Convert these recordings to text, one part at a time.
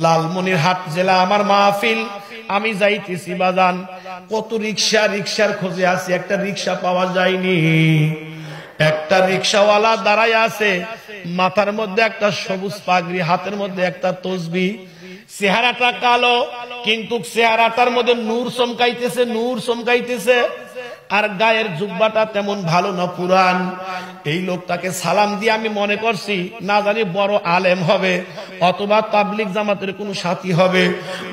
লালমনিরহাট জেলা আমার মাহফিল, আমি যাইতেছি বাজান, কত রিক্সার খোঁজে আছি, একটা রিক্সা পাওয়া যায়নি। একটা রিক্সাওয়ালা দাঁড়ায় আছে, মাথার মধ্যে একটা সবুজ পাগড়ি, হাতের মধ্যে একটা তসবিহ, চেহারাটা কালো কিন্তু চেহারাটার মধ্যে নূর চমকাইতেছে, আর গায়ের জুব্বাটা তেমন ভালো না, পুরান। এই লোকটাকে সালাম দিয়ে আমি মনে করছি না জানি বড় আলেম হবে, অথবা তাবলিগ জামাতের কোনো সাথী হবে,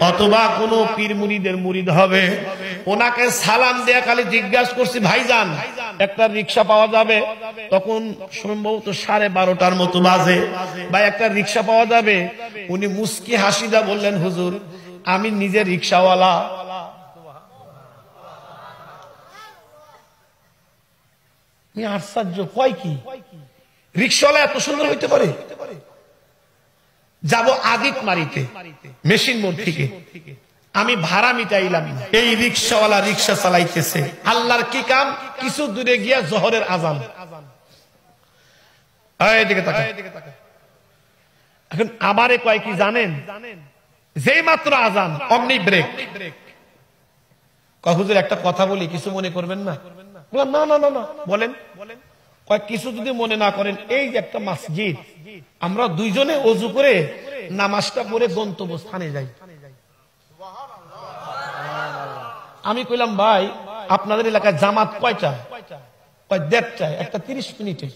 অথবা কোনো পীর মুরিদের মুরিদ হবে। ওনাকে সালাম দিয়ে খালি জিজ্ঞাসা করছি, ভাইজান একটা রিক্সা পাওয়া যাবে? তখন সম্ভবত 12:30 মতো বাজে। ভাই একটা রিক্সা পাওয়া যাবে? উনি মুস্কি হাসিদা বললেন, হুজুর আমি নিজে রিক্সাওয়ালা। আশ্চর্য, কয় কি রিক্সাওয়ালা এত সুন্দর হইতে পারে? যাব আদিত মারিতে মেশিন মোড় থেকে, আমি ভাড়া মিটাইলাম, এই রিক্সাওয়ালা রিক্সা চালাইতেছে। আল্লাহর কি কাম, কিছু দূরে গিয়া জোহরের আজান। এখন আমারে কয় কি জানেন, যেই মাত্র আজান অমনি ব্রেক। হুজুর একটা কথা বলি, কিছু মনে করবেন না? না না না না, বলেন। কয় কিছু যদি মনে না করেন, এই যে একটা মসজিদ, আমরা দুইজনে ওযু করে নামাজটা পড়ে গন্তব্য স্থানে যাই। আমি কইলাম, ভাই আপনাদের এলাকায় জামাত কয়টা? কয় 1:30, একটা 30 মিনিটে।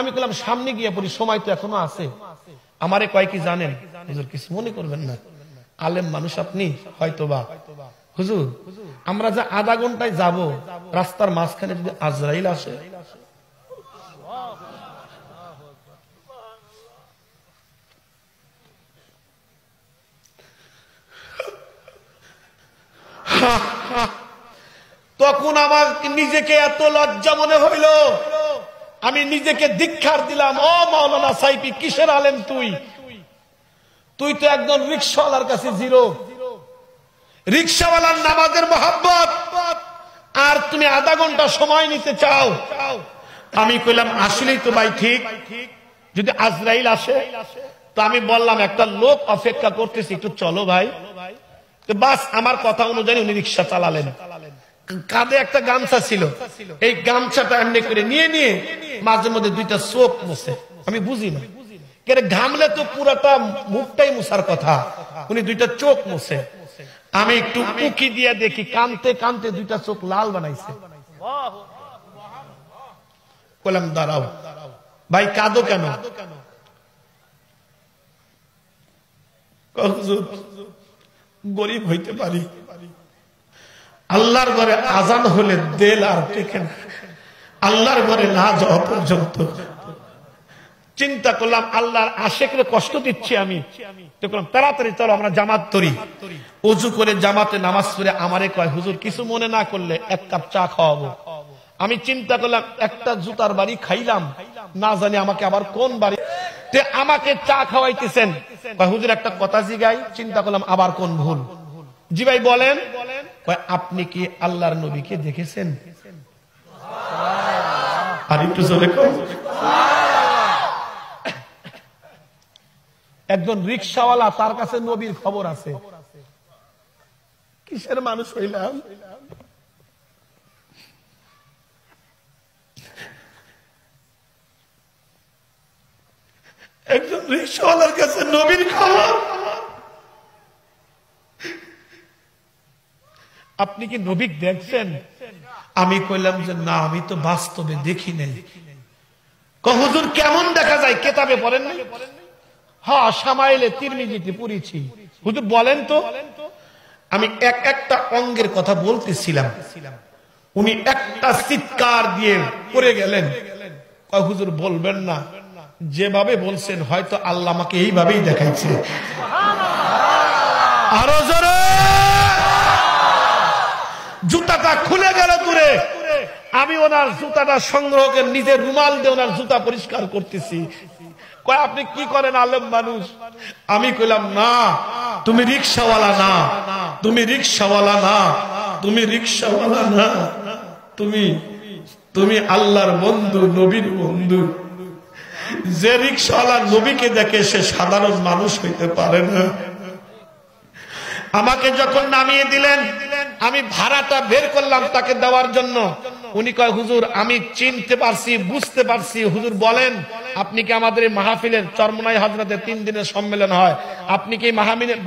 আমি কইলাম সামনে গিয়ে পড়ি, সময় তো এখনো আছে। আমারে কয় কি জানেন, হুজুর কিছু মনে করবেন না, আলেম মানুষ আপনি, হয়তোবা হুজুর আমরা যে আধা ঘন্টায় যাব, রাস্তার মাঝখানে যদি আজরাইল আসে, তখন আমার নিজেকে এত লজ্জা মনে হইল, আমি নিজেকে ধিক্কার দিলাম। ও মাওলানা সাইফি, কিসের আলেম তুই? তুই তো একদম রিক্সাওয়ালার কাছে জিরো। রিক্সাওয়ালার নামাজের মহব্বত, আর তুমি আধা ঘন্টা সময় নিতে চাও। আমি কইলাম আসলেই তো ভাই ঠিক, যদি আজরাইল আসে তো আমি বললাম একটা লোক অপেক্ষা করতেছি, একটু চলো ভাই। বাস আমার কথা অনুযায়ী উনি রিক্সা চালালেন। কাঁধে একটা গামছা ছিল, এই গামছাটা এমনি করে নিয়ে মাঝে মধ্যে দুইটা চোখ মুছে। আমি বুঝি না, ঘামলে তো পুরাটা মুখটাই মুছার কথা, উনি দুইটা চোখ মুছে। আমি একটু উকি দিয়ে দেখি, কানতে দুইটা চোখ লাল বানাইছে। বললাম দাঁড়াও ভাই, কাঁদো কেন? গরিব হইতে পারি, আল্লাহর ঘরে আজান হলে দেল আর টেকে না, আল্লাহর ঘরে না যাওয়া পর্যন্ত। চিন্তা করলাম আল্লাহর আশেকরে কষ্ট দিচ্ছি আমি, তাড়াতাড়ি চলো আমরা জামাত করি। ওযু করে জামাতে নামাজ পড়ে আমারে কয়, হুজুর কিছু মনে না করলে 1 কাপ চা খাওয়াবো। আমি চিন্তা করলাম একটা জুতার বাড়ি খাইলাম, না জানি আমাকে আবার কোন বাড়ি আমাকে চা খাওয়াইতেছেন। হুজুর একটা কথা জিগাই, চিন্তা করলাম আবার কোন ভুল। জি ভাই বলেন। আপনি কি আল্লাহর নবীকে দেখেছেন? আর একটু জোরে কর। একজন রিক্সাওয়ালা, তার কাছে নবীর খবর আছে। কিসের মানুষ হইলাম? একজন রিক্সাওয়ালার কাছে নবীর খবর। আপনি কি নবী দেখছেন? আমি কইলাম যে না, আমি তো বাস্তবে দেখি নাই। হুজুর কেমন দেখা যায়? কেতাবে পড়েন নাই? হ্যাঁ, শামাইলে তিরমিজিতে পড়েছি। হুজুর বলেন তো। আমি একটা অঙ্গের কথা বলতেছিলাম, উনি একটা চিৎকার দিয়ে পড়ে গেলেন। হুজুর বলবেন না, যেভাবে বলছেন হয়তো আল্লাহ আমাকে এইভাবেই দেখাইছে। আরো জোরে। জুতাটা খুলে গেল দূরে, আমি ওনার জুতাটা সংগ্রহ করে নিজের রুমাল দিয়ে ওনার জুতা পরিষ্কার করতেছি। কয় আপনি কি করেন আলেম মানুষ? আমি কইলাম না, তুমি রিক্সাওয়ালা না, তুমি রিক্সাওয়ালা না, তুমি রিক্সাওয়ালা না, তুমি আল্লাহর বন্ধু, নবীর বন্ধু। যে রিক্সাওয়ালা নবীকে দেখে সে সাধারণ মানুষ হইতে পারে না। আমাকে যখন নামিয়ে দিলেন, আমি ভাড়াটা বের করলাম তাকে দেওয়ার জন্য। উনি কয়, হুজুর আমি চিনতে পারছি, বুঝতে পারছি, হুজুর বলেন আপনি কি আমাদের এই মাহফিলের চরমনাই হযরতে 3 দিনের সম্মেলন হয়, আপনি কি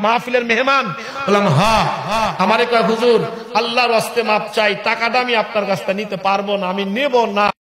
মাহফিলের মেহমান? বললাম হ্যাঁ। আমারে কয়, হুজুর আল্লাহর ওয়াস্তে মাপ চাই, টাকাটা আমি আপনার কাছ থেকে নিতে পারবো না, আমি নেব না।